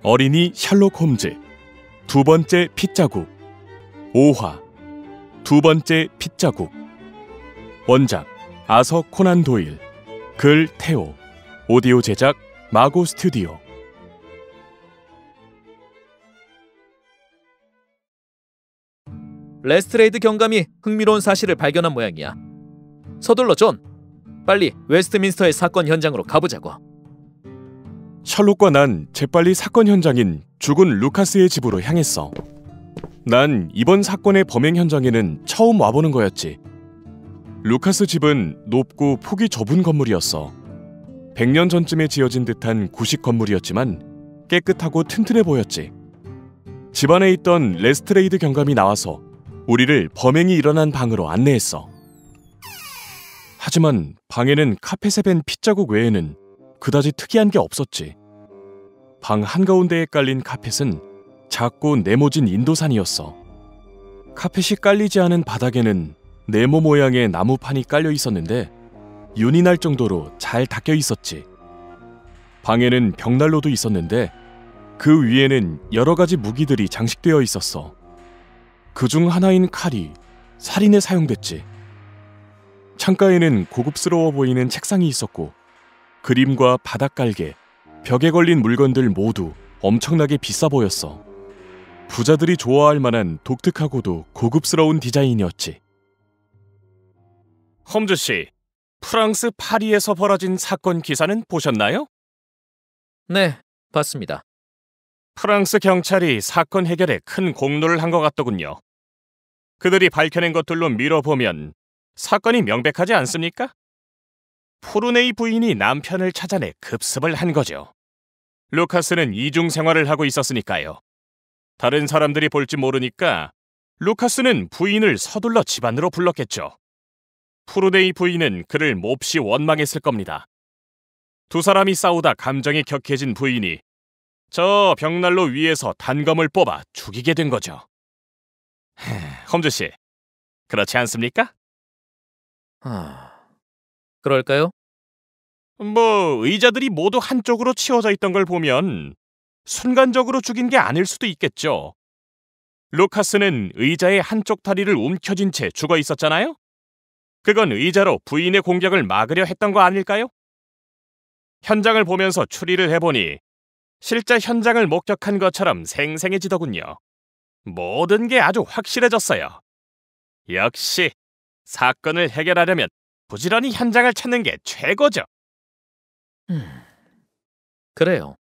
어린이 셜록 홈즈 두 번째 핏자국 5화 두 번째 핏자국. 원작 아서 코난 도일, 글 태오, 오디오 제작 마고 스튜디오. 레스트레이드 경감이 흥미로운 사실을 발견한 모양이야. 서둘러 존, 빨리 웨스트민스터의 사건 현장으로 가보자고. 셜록과 난 재빨리 사건 현장인 죽은 루카스의 집으로 향했어. 난 이번 사건의 범행 현장에는 처음 와보는 거였지. 루카스 집은 높고 폭이 좁은 건물이었어. 100년 전쯤에 지어진 듯한 구식 건물이었지만 깨끗하고 튼튼해 보였지. 집 안에 있던 레스트레이드 경감이 나와서 우리를 범행이 일어난 방으로 안내했어. 하지만 방에는 카펫에 밴 핏자국 외에는 그다지 특이한 게 없었지. 방 한가운데에 깔린 카펫은 작고 네모진 인도산이었어. 카펫이 깔리지 않은 바닥에는 네모 모양의 나무판이 깔려 있었는데 윤이 날 정도로 잘 닦여 있었지. 방에는 벽난로도 있었는데 그 위에는 여러 가지 무기들이 장식되어 있었어. 그중 하나인 칼이 살인에 사용됐지. 창가에는 고급스러워 보이는 책상이 있었고 그림과 바닥깔개, 벽에 걸린 물건들 모두 엄청나게 비싸 보였어. 부자들이 좋아할 만한 독특하고도 고급스러운 디자인이었지. 홈즈 씨, 프랑스 파리에서 벌어진 사건 기사는 보셨나요? 네, 봤습니다. 프랑스 경찰이 사건 해결에 큰 공로를 한 것 같더군요. 그들이 밝혀낸 것들로 미뤄보면 사건이 명백하지 않습니까? 포르네이 부인이 남편을 찾아내 급습을 한 거죠. 루카스는 이중 생활을 하고 있었으니까요. 다른 사람들이 볼지 모르니까 루카스는 부인을 서둘러 집 안으로 불렀겠죠. 포르네이 부인은 그를 몹시 원망했을 겁니다. 두 사람이 싸우다 감정이 격해진 부인이 저 벽난로 위에서 단검을 뽑아 죽이게 된 거죠. 홈즈 씨, 그렇지 않습니까? 그럴까요? 의자들이 모두 한쪽으로 치워져 있던 걸 보면 순간적으로 죽인 게 아닐 수도 있겠죠. 루카스는 의자의 한쪽 다리를 움켜쥔 채 죽어 있었잖아요? 그건 의자로 부인의 공격을 막으려 했던 거 아닐까요? 현장을 보면서 추리를 해보니 실제 현장을 목격한 것처럼 생생해지더군요. 모든 게 아주 확실해졌어요. 역시 사건을 해결하려면 부지런히 현장을 찾는 게 최고죠. 그래요.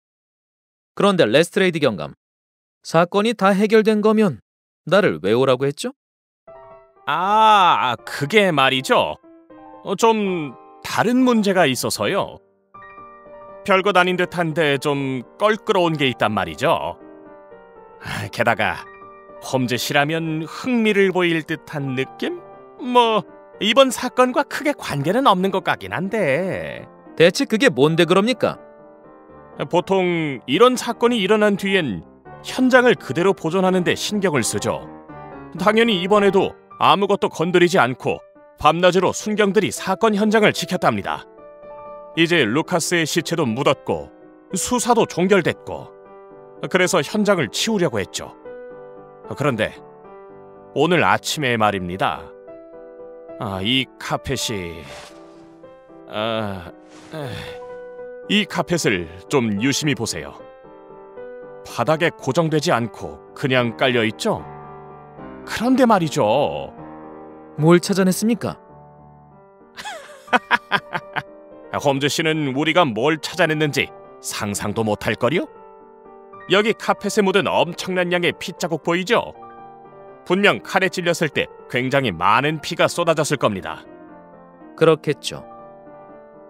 그런데 레스트레이드 경감, 사건이 다 해결된 거면 나를 왜 오라고 했죠? 그게 말이죠. 좀 다른 문제가 있어서요. 별것 아닌 듯한데 좀 껄끄러운 게 있단 말이죠. 게다가 홈즈 씨라면 흥미를 보일 듯한 느낌? 이번 사건과 크게 관계는 없는 것 같긴 한데. 대체 그게 뭔데 그럽니까? 보통 이런 사건이 일어난 뒤엔 현장을 그대로 보존하는 데 신경을 쓰죠. 당연히 이번에도 아무것도 건드리지 않고 밤낮으로 순경들이 사건 현장을 지켰답니다. 이제 루카스의 시체도 묻었고 수사도 종결됐고 그래서 현장을 치우려고 했죠. 그런데 오늘 아침에 말입니다. 이 카펫을 좀 유심히 보세요. 바닥에 고정되지 않고 그냥 깔려있죠? 그런데 말이죠. 뭘 찾아냈습니까? 홈즈 씨는 우리가 뭘 찾아냈는지 상상도 못할 거요? 여기 카펫에 묻은 엄청난 양의 핏자국 보이죠? 분명 칼에 찔렸을 때 굉장히 많은 피가 쏟아졌을 겁니다. 그렇겠죠.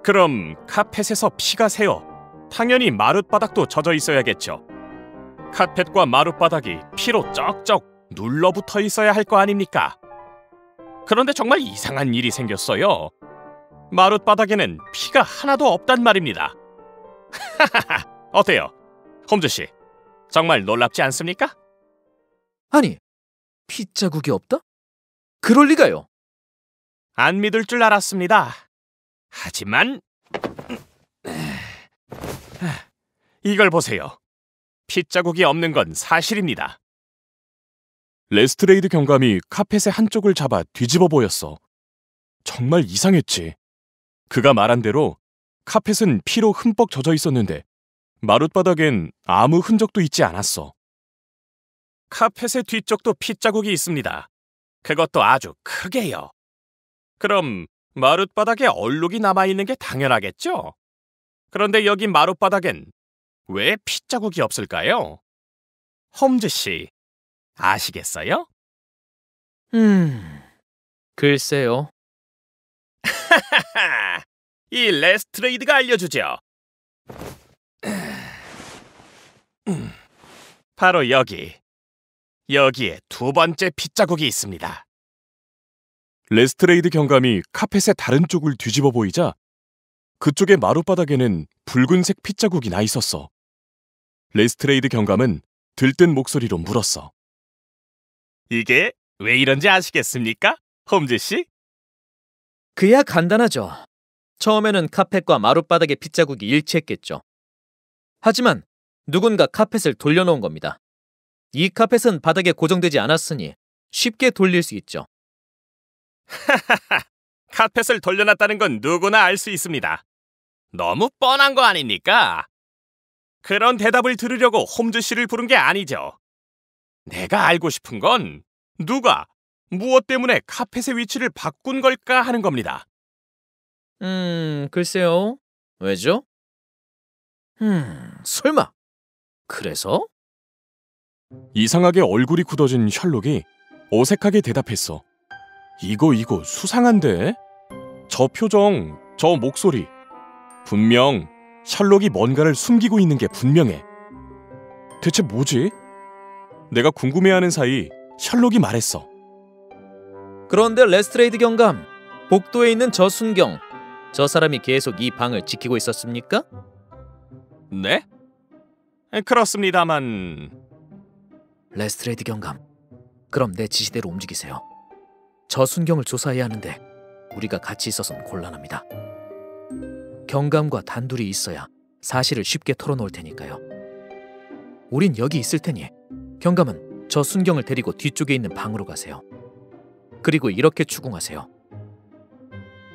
그럼 카펫에서 피가 새어 당연히 마룻바닥도 젖어 있어야겠죠. 카펫과 마룻바닥이 피로 쩍쩍 눌러붙어 있어야 할 거 아닙니까? 그런데 정말 이상한 일이 생겼어요. 마룻바닥에는 피가 하나도 없단 말입니다. 어때요? 홈즈 씨, 정말 놀랍지 않습니까? 아니, 핏자국이 없다? 그럴 리가요. 안 믿을 줄 알았습니다. 하지만 이걸 보세요. 핏자국이 없는 건 사실입니다. 레스트레이드 경감이 카펫의 한쪽을 잡아 뒤집어 보였어. 정말 이상했지. 그가 말한 대로 카펫은 피로 흠뻑 젖어 있었는데 마룻바닥엔 아무 흔적도 있지 않았어. 카펫의 뒤쪽도 핏자국이 있습니다. 그것도 아주 크게요. 그럼 마룻바닥에 얼룩이 남아있는 게 당연하겠죠? 그런데 여기 마룻바닥엔 왜 핏자국이 없을까요? 홈즈 씨, 아시겠어요? 글쎄요. 이 레스트레이드가 알려주죠. 바로 여기에 두 번째 핏자국이 있습니다. 레스트레이드 경감이 카펫의 다른 쪽을 뒤집어 보이자 그쪽의 마룻바닥에는 붉은색 핏자국이 나 있었어. 레스트레이드 경감은 들뜬 목소리로 물었어. 이게 왜 이런지 아시겠습니까, 홈즈 씨? 그야 간단하죠. 처음에는 카펫과 마룻바닥의 핏자국이 일치했겠죠. 하지만 누군가 카펫을 돌려놓은 겁니다. 이 카펫은 바닥에 고정되지 않았으니 쉽게 돌릴 수 있죠. 카펫을 돌려놨다는 건 누구나 알 수 있습니다. 너무 뻔한 거 아닙니까? 그런 대답을 들으려고 홈즈 씨를 부른 게 아니죠. 내가 알고 싶은 건 누가, 무엇 때문에 카펫의 위치를 바꾼 걸까 하는 겁니다. 글쎄요. 왜죠? 설마. 그래서? 이상하게 얼굴이 굳어진 셜록이 어색하게 대답했어. 이거 수상한데? 저 표정, 저 목소리. 분명 셜록이 뭔가를 숨기고 있는 게 분명해. 대체 뭐지? 내가 궁금해하는 사이 셜록이 말했어. 그런데 레스트레이드 경감, 복도에 있는 저 순경, 저 사람이 계속 이 방을 지키고 있었습니까? 네? 그렇습니다만... 레스트레이드 경감, 그럼 내 지시대로 움직이세요. 저 순경을 조사해야 하는데 우리가 같이 있어서는 곤란합니다. 경감과 단둘이 있어야 사실을 쉽게 털어놓을 테니까요. 우린 여기 있을 테니 경감은 저 순경을 데리고 뒤쪽에 있는 방으로 가세요. 그리고 이렇게 추궁하세요.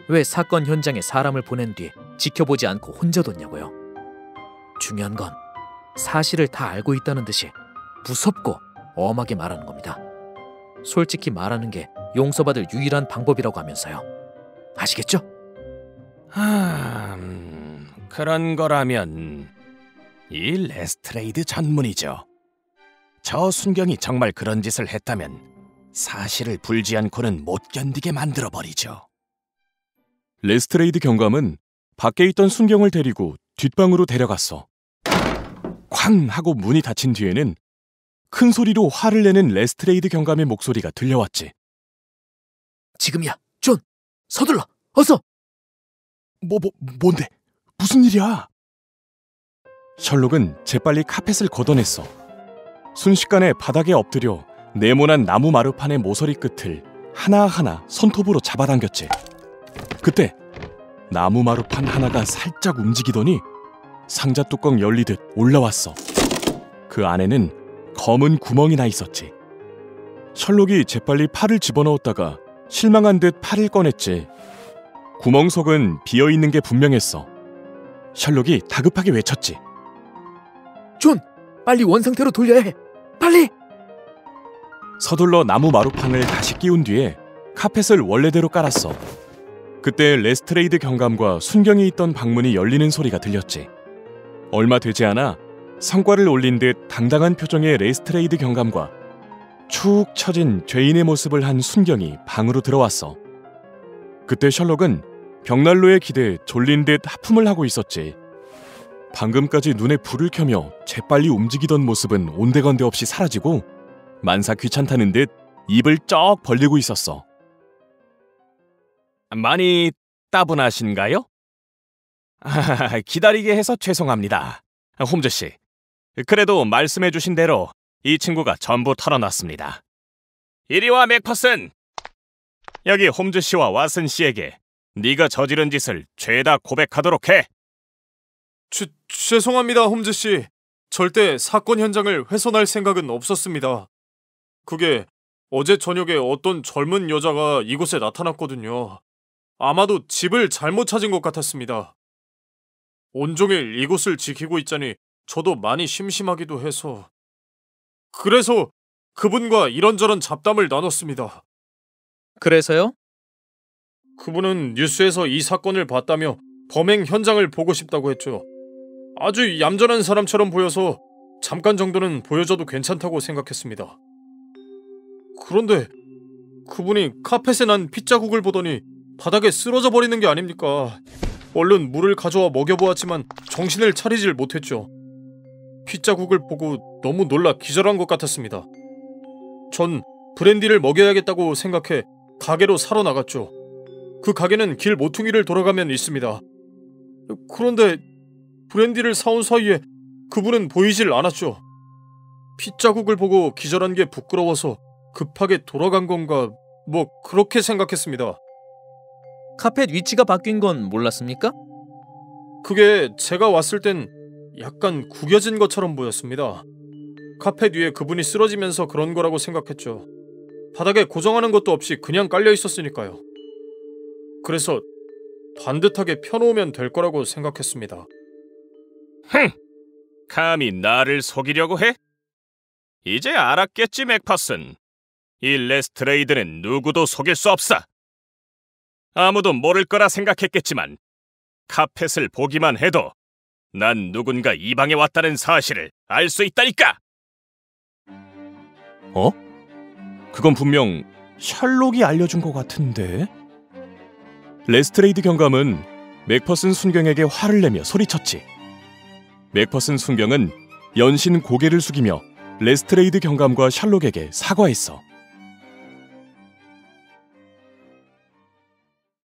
왜 사건 현장에 사람을 보낸 뒤 지켜보지 않고 혼자 뒀냐고요. 중요한 건 사실을 다 알고 있다는 듯이 무섭고 엄하게 말하는 겁니다. 솔직히 말하는 게 용서받을 유일한 방법이라고 하면서요. 아시겠죠? 그런 거라면 이 레스트레이드 전문이죠. 저 순경이 정말 그런 짓을 했다면 사실을 불지 않고는 못 견디게 만들어버리죠. 레스트레이드 경감은 밖에 있던 순경을 데리고 뒷방으로 데려갔어. 쾅 하고 문이 닫힌 뒤에는 큰 소리로 화를 내는 레스트레이드 경감의 목소리가 들려왔지. 지금이야, 존! 서둘러! 어서! 뭔데? 무슨 일이야? 셜록은 재빨리 카펫을 걷어냈어. 순식간에 바닥에 엎드려 네모난 나무 마루판의 모서리 끝을 하나하나 손톱으로 잡아당겼지. 그때 나무 마루판 하나가 살짝 움직이더니 상자 뚜껑 열리듯 올라왔어. 그 안에는 검은 구멍이 나 있었지. 셜록이 재빨리 팔을 집어넣었다가 실망한 듯 팔을 꺼냈지. 구멍 속은 비어있는 게 분명했어. 셜록이 다급하게 외쳤지. 존! 빨리 원상태로 돌려야 해! 빨리! 서둘러 나무 마루판을 다시 끼운 뒤에 카펫을 원래대로 깔았어. 그때 레스트레이드 경감과 순경이 있던 방문이 열리는 소리가 들렸지. 얼마 되지 않아 성과를 올린 듯 당당한 표정의 레스트레이드 경감과 축 처진 죄인의 모습을 한 순경이 방으로 들어왔어. 그때 셜록은 벽난로에 기대 졸린 듯 하품을 하고 있었지. 방금까지 눈에 불을 켜며 재빨리 움직이던 모습은 온데간데 없이 사라지고 만사 귀찮다는 듯 입을 쩍 벌리고 있었어. 많이 따분하신가요? 기다리게 해서 죄송합니다, 홈즈 씨. 그래도 말씀해주신 대로 이 친구가 전부 털어놨습니다. 이리 와, 맥퍼슨. 여기 홈즈 씨와 왓슨 씨에게 네가 저지른 짓을 죄다 고백하도록 해. 죄송합니다, 홈즈 씨. 절대 사건 현장을 훼손할 생각은 없었습니다. 그게 어제 저녁에 어떤 젊은 여자가 이곳에 나타났거든요. 아마도 집을 잘못 찾은 것 같았습니다. 온종일 이곳을 지키고 있자니 저도 많이 심심하기도 해서. 그래서 그분과 이런저런 잡담을 나눴습니다. 그래서요? 그분은 뉴스에서 이 사건을 봤다며 범행 현장을 보고 싶다고 했죠. 아주 얌전한 사람처럼 보여서 잠깐 정도는 보여줘도 괜찮다고 생각했습니다. 그런데 그분이 카펫에 난 핏자국을 보더니 바닥에 쓰러져 버리는 게 아닙니까? 얼른 물을 가져와 먹여보았지만 정신을 차리질 못했죠. 핏자국을 보고 너무 놀라 기절한 것 같았습니다. 전 브랜디를 먹여야겠다고 생각해 가게로 사러 나갔죠. 그 가게는 길 모퉁이를 돌아가면 있습니다. 그런데 브랜디를 사온 사이에 그분은 보이질 않았죠. 핏자국을 보고 기절한 게 부끄러워서 급하게 돌아간 건가 뭐 그렇게 생각했습니다. 카펫 위치가 바뀐 건 몰랐습니까? 그게 제가 왔을 땐 약간 구겨진 것처럼 보였습니다. 카펫 위에 그분이 쓰러지면서 그런 거라고 생각했죠. 바닥에 고정하는 것도 없이 그냥 깔려 있었으니까요. 그래서 반듯하게 펴놓으면 될 거라고 생각했습니다. 흥! 감히 나를 속이려고 해? 이제 알았겠지, 맥퍼슨. 이 레스트레이드는 누구도 속일 수 없어. 아무도 모를 거라 생각했겠지만 카펫을 보기만 해도 난 누군가 이 방에 왔다는 사실을 알 수 있다니까. 어? 그건 분명 셜록이 알려준 것 같은데? 레스트레이드 경감은 맥퍼슨 순경에게 화를 내며 소리쳤지. 맥퍼슨 순경은 연신 고개를 숙이며 레스트레이드 경감과 셜록에게 사과했어.